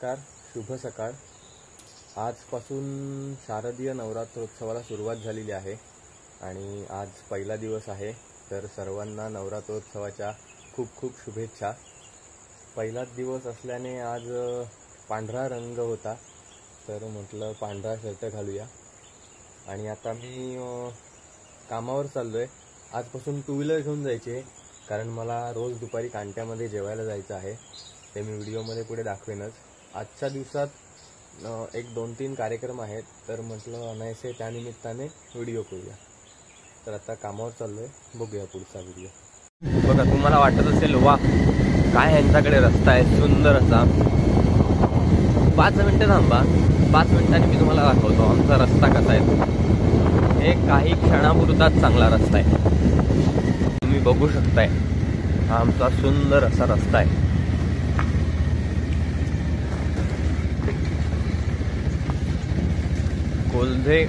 नमस्कार, शुभ सकाळ। आजपासून शारदीय नवरात्रोत्सवाला सुरुवात झालेली आहे आणि आज पहिला दिवस आहे। तर सर्वांना नवरात्रोत्सवाच्या खूप खूप शुभेच्छा। पहिलाच दिवस असल्याने आज पांढरा रंग होता, तर म्हटलं पांढरा शर्ट घालूया। आणि आता मी कामावर चाललोय। आजपासून टू व्हीलर घेऊन जायचे, कारण मला रोज दुपारी कांट्यामध्ये जेवायला जायचं आहे। ते मी व्हिडिओमध्ये पुढे दाखवेनच। आजच्या दिवसात एक 2-3 कार्यक्रम आहेत, तर म्हटलं अनायसे त्यानिमित्ताने व्हिडिओ करूया। तर आता कामावर चाललोय, बघूया पुढचा व्हिडिओ। बघा, तुम्हाला वाटत असेल वा काय यांच्याकडे रस्ता आहे सुंदर असा। 5 मिनिटं थांबा, 5 मिनिटांनी मी तुम्हाला दाखवतो आमचा रस्ता कसा आहे। हे काही क्षणापुरताच चांगला रस्ता आहे, तुम्ही बघू शकताय। हा आमचा सुंदर असा रस्ता आहे। कोल्हे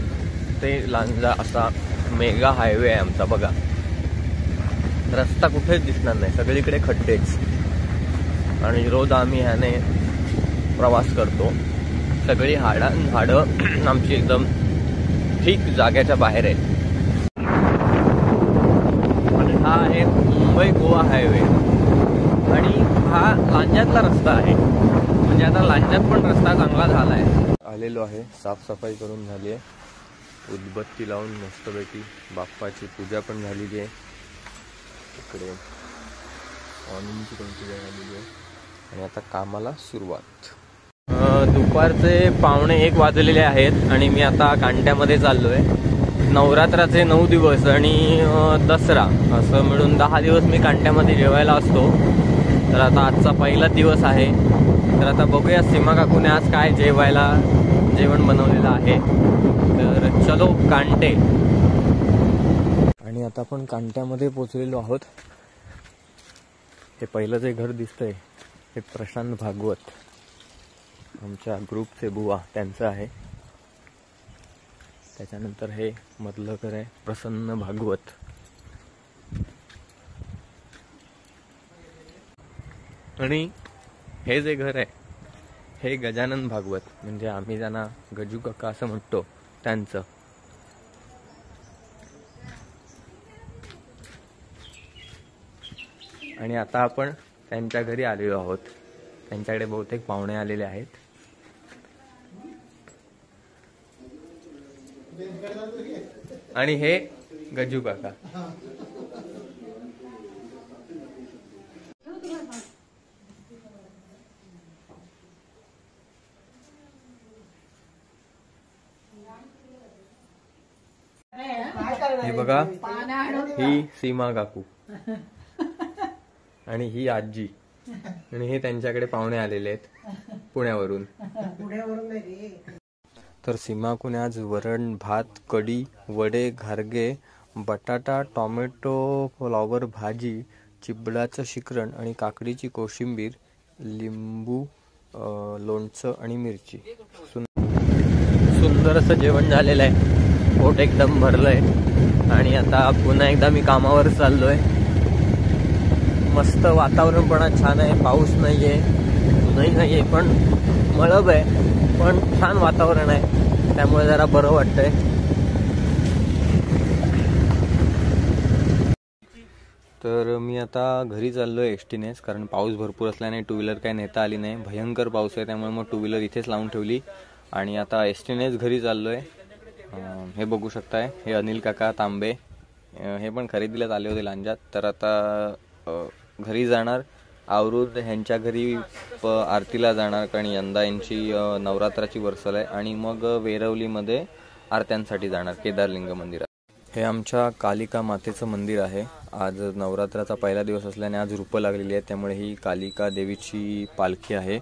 ते लांजा असा मेगा हायवे आहे आमचा। बघा, रस्ता कुठेच दिसणार नाही, सगळीकडे खड्डेच। आणि रोज आम्ही ह्याने प्रवास करतो। सगळी झाडं आमची एकदम ठीक जाग्याच्या बाहेर आहेत। आणि हा आहे मुंबई गोवा हायवे आणि हा लांजातला रस्ता आहे। म्हणजे आता लांजात पण रस्ता चांगला झाला आहे। आलेलो आहे, साफसफाई करून झाली आहे, उदबत्ती लावून मस्तपैकी बाप्पाची पूजा पण झालेली आहे। इकडे स्वामींची पण पूजा झालेली आहे आणि आता कामाला सुरुवात। दुपारचे 12:45 वाजलेले आहेत आणि मी आता कांट्यामध्ये चाललोय। नवरात्राचे 9 दिवस आणि दसरा असं मिळून 10 दिवस मी कांट्यामध्ये जेवायला असतो। तर आता आजचा पहिला दिवस आहे, तर आता बघूया सीमा काकूने आज काय जेवण बनवलेलं आहे। तर चलो कांटे। आणि आता आपण कांट्यामध्ये पोचलेलो आहोत। हे पहिलं जे घर दिसतंय हे प्रशांत भागवत, आमच्या ग्रुपचे बुवा, त्यांचं आहे। त्याच्यानंतर हे मधलं घर आहे प्रसन्न भागवत। आणि हे जे घर आहे हे गजानन भागवत, म्हणजे आम्ही त्यांना गजू काका असं म्हणतो, त्यांचं। आणि आता आपण त्यांच्या घरी आलेलो आहोत। त्यांच्याकडे बहुतेक पाहुणे आलेले आहेत। आणि हे गजू काका। हे बघा, ही सीमा काकू आणि ही आजी। आणि हे त्यांच्याकडे पाहुणे आलेले आहेत पुण्यावरून। तर सीमा कुने आज वरण भात, कढी, वडे, घारगे, बटाटा, टोमॅटो, फ्लॉवर भाजी, चिबडाचं शिकरण आणि काकडीची कोशिंबीर, लिंबू, लोणचं आणि मिरची। सुंदर असं जेवण झालेलं आहे, पोट एकदम भरलंय। आणि आता पुन्हा एकदा मी कामावर चाललोय। मस्त वातावरण पण छान आहे, पाऊस नाहीये पण मळब आहे, पण छान वातावरण आहे, त्यामुळे जरा बरं वाटतंय। तर मी आता घरी चाललोय एसटीनेच, कारण पाऊस भरपूर असल्याने टू व्हीलर काही नेता आली नाही। भयंकर पाऊस आहे, त्यामुळे मग टू व्हीलर इथेच लावून ठेवली आणि आता एसटीनेच घरी चाललोय। हे बघू शकताय, हे अनिल काका तांबे, हे पण खरेदीला आले होते लांजात। तर आता घरी जाणार, आवरून ह्यांच्या घरी आरतीला जाणार, कारण यंदा यांची नवरात्राची वर्सल आहे। आणि मग वेरवलीमध्ये आरत्यांसाठी जाणार केदारलिंग मंदिरात। हे आमच्या कालिका मातेचं मंदिर आहे। आज नवरात्राचा पहिला दिवस असल्याने आज रूपं लागलेली आहेत, त्यामुळे ही कालिका देवीची पालखी आहे।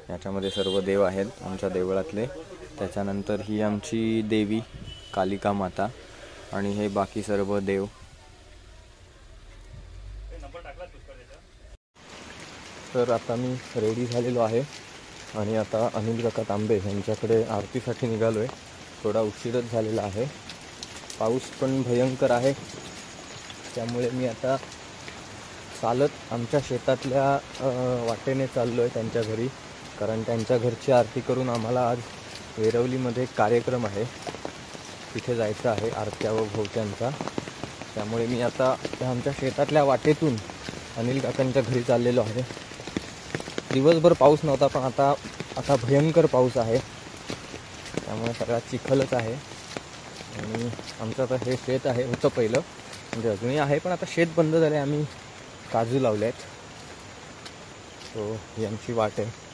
याच्यामध्ये सर्व देव आहेत आमच्या देवळातले। त्याच्यानंतर ही आमची देवी कालिका माता आणि हे बाकी सर्व देव। तर आता मी रेडी झालेलो आहे आणि आता अनिल काका तांबे यांच्याकडे आरतीसाठी निघालोय। थोडा उशीरच झालेला आहे, पाऊस पण भयंकर आहे, त्यामुळे मी आता चालत आमच्या शेतातल्या वाटेने चाललो आहे त्यांच्या घरी, कारण त्यांच्या घरची आरती करून आम्हाला आज वेरवलीमध्ये एक कार्यक्रम आहे, तिथे जायचं आहे आरत्या व भोवत्यांचा. त्यामुळे मी आता आमच्या शेतातल्या वाटेतून अनिल काकांच्या घरी चाललेलो आहे. दिवसभर पाऊस नव्हता, पण आता भयंकर पाऊस आहे, त्यामुळे सगळा चिखलच आहे. आणि आमचं आता हे शेत आहे, होतं पहिलं, म्हणजे अजूनही आहे, पण आता शेत बंद झाले. आम्ही काजू लावले आहेत, सो ही आमची वाट आहे.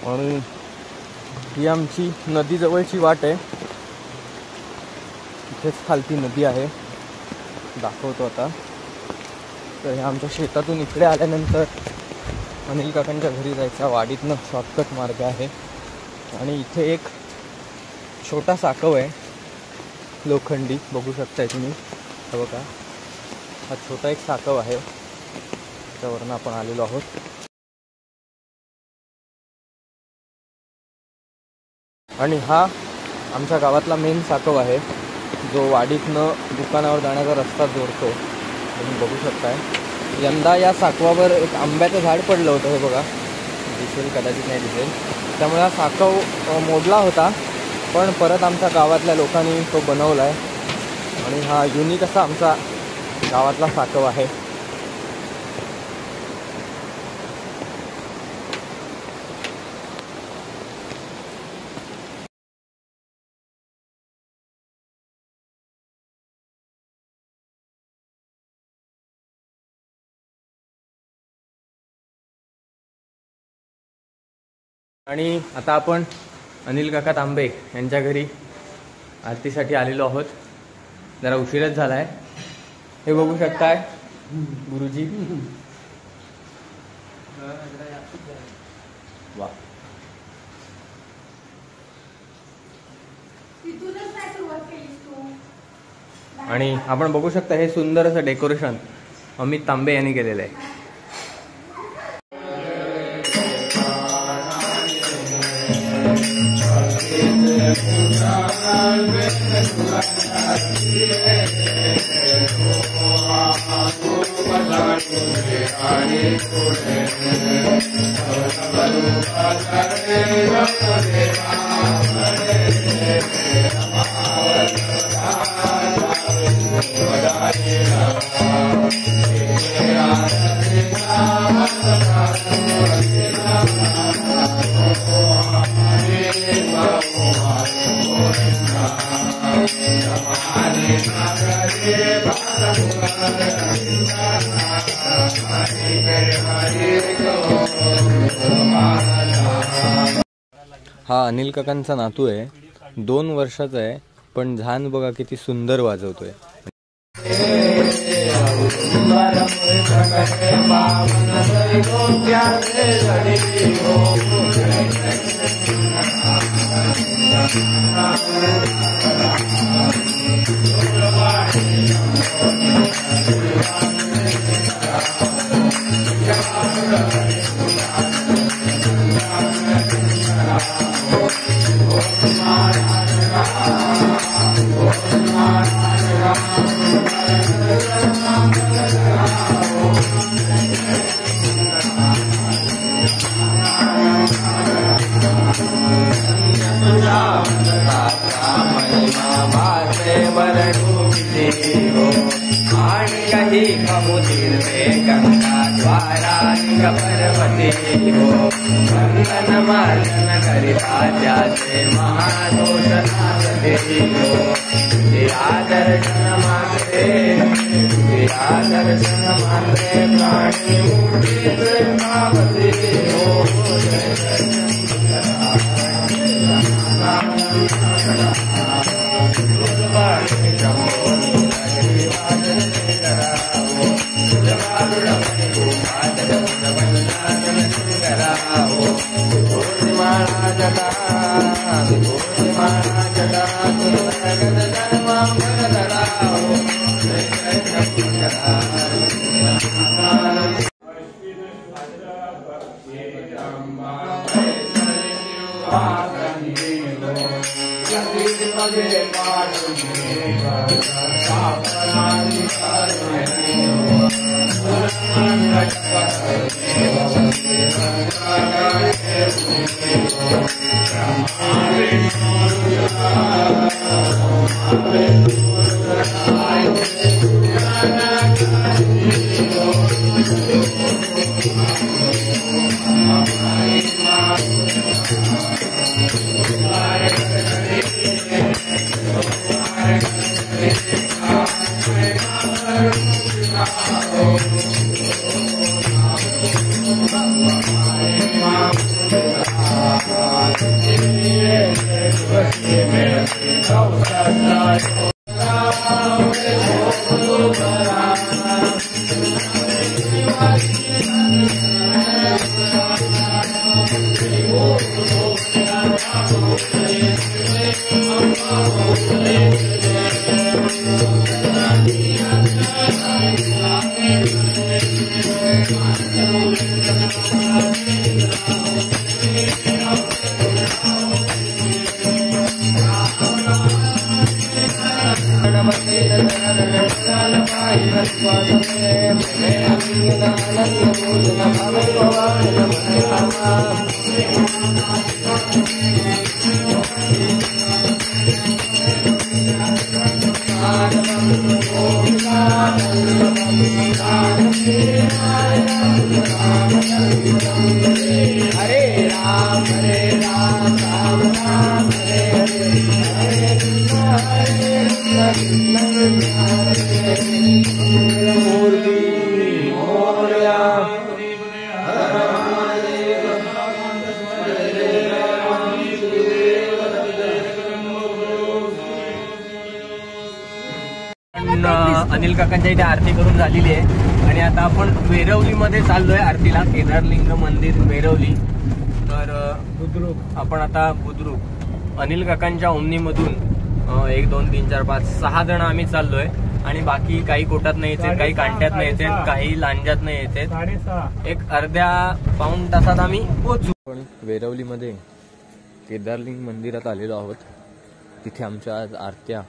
आणि ही आमची नदीजवळची वाट आहे, इथेच खालती नदी आहे, दाखवतो आता. तर ह्या आमच्या शेतातून इकडे आल्यानंतर अनिल काकांच्या घरी जायचा वाडीतनं शॉर्टकट मार्ग आहे. आणि इथे एक छोटा साकव आहे लोखंडी, बघू शकताय तुम्ही, हे बघा, हा छोटा एक साकव आहे, त्यावरनं आपण आलेलो आहोत. आणि हा आमच्या गावातला मेन साकव आहे, जो वाडीतनं दुकानावर जाण्याचा रस्ता जोडतो, तुम्ही बघू शकताय. यंदा या साकवावर एक आंब्याचं झाड पडलं होतं, हे बघा, दिसेल कदाचित नाही दिसेल. त्यामुळे हा साकव मोडला होता, पण परत आमच्या गावातल्या लोकांनी तो बनवला आहे. आणि हा युनिक असा आमचा गावातला साकव आहे. आणि आता आपण अनिल काका तांबे यांच्या घरी आरतीसाठी आलेलो आहोत. जरा उशीरच झाला आहे, हे बघू शकताय गुरुजी. वा, आणि आपण बघू शकता हे सुंदर असं डेकोरेशन अमित तांबे यांनी केलेलं आहे. हा अनिल काकांचा नातू आहे, 2 वर्षाचा आहे, पण झान बघा किती सुंदर वाजवतोय. कही कमुदिर में गंगा द्वारा पर्वती हो वंदन मार्जन करिता जाते महादोषनाशे हो दर्शन मात्रे प्राणी मूर्ति हो विभूती माळा जटा विभूती माळा जटा गुरु जगत धर्मांबर धरा हो जय जय अनिल काकांच्या इथे आरती करून झालेली आहे आणि आता आपण वेरवलीमध्ये चाललोय आरतीला. केदारलिंग मंदिर वेरवली. तर आपण आता बुद्रुक अनिल काकांच्या ओमनीमधून 1 2 3 4 5 6 जण आम्ही चाललोय आणि बाकी काही कोटात नाही येते, काही कांट्यात नाही येते, काही लांजात नाही येते. एक अर्ध्या पाऊण तासात आम्ही पोहोचू. पण वेरवलीमध्ये केदारलिंग मंदिरात आलेलो आहोत. तिथे आमच्या आज आरत्या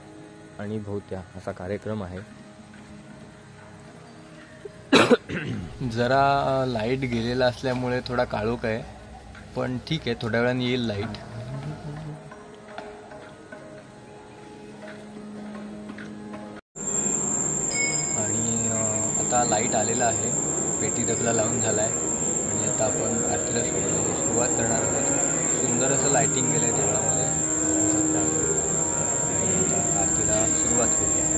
आणि भोवत्या असा कार्यक्रम आहे. जरा लाईट गेलेला असल्यामुळे थोडा काळोख आहे, पण ठीक आहे, थोड्या वेळाने येईल लाईट. आणि आता लाईट आलेला आहे, पेटी डबला लावून झाला आहे आणि आता आपण आरतीला सुरुवात करणार आहोत. सुंदर असं लाईटिंग केलं आहे देवळामध्ये, आरतीला सुरुवात करूया.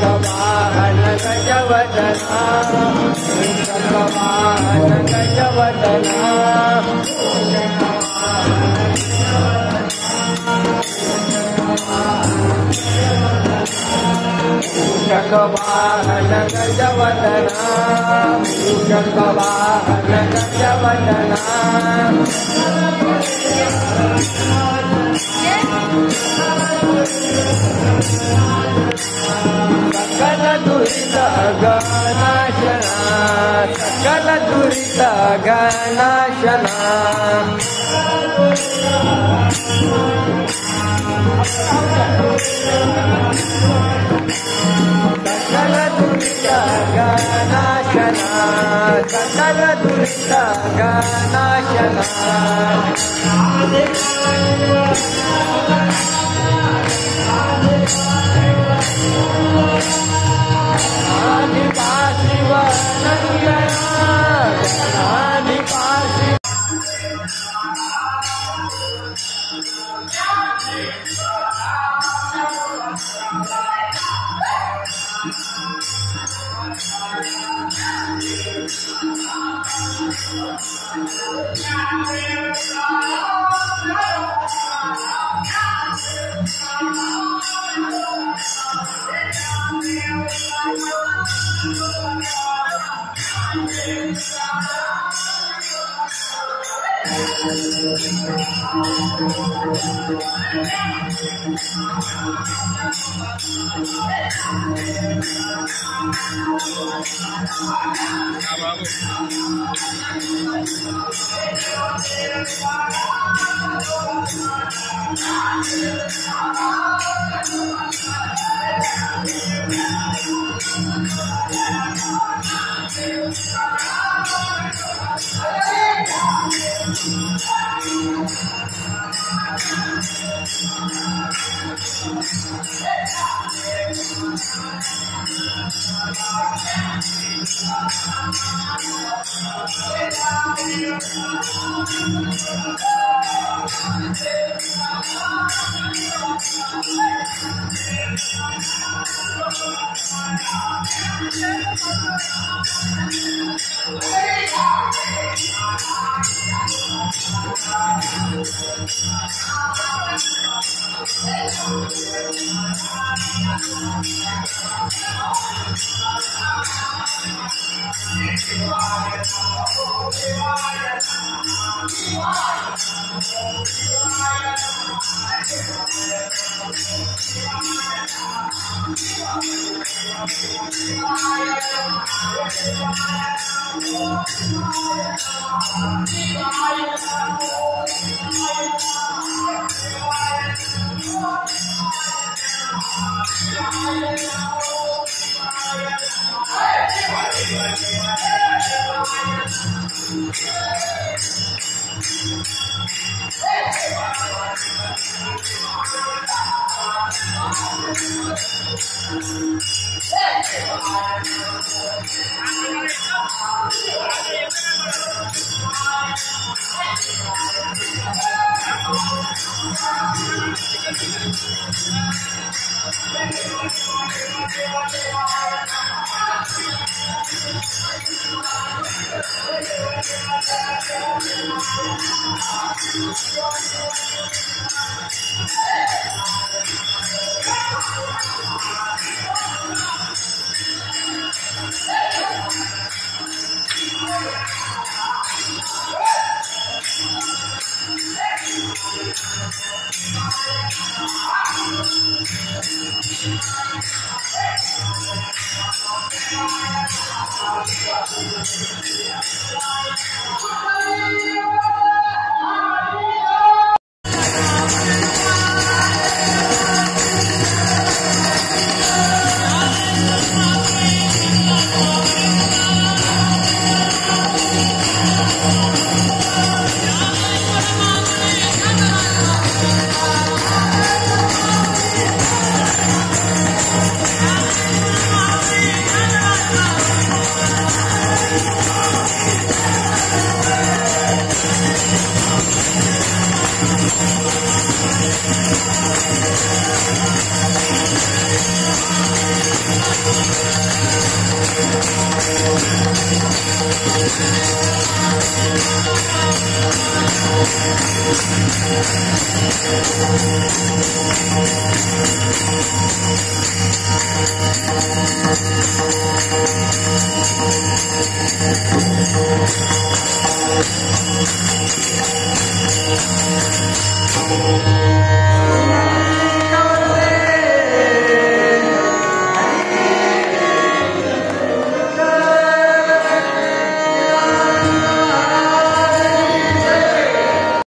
वाहन गजवदना वाहन गजवदना वाहन गजवदना वाहन गजवदना सकल दुरित गणाशना सकल दुरित गणाशना सकल दुरित गणाशना सकल दुरित गणाशना Thank you.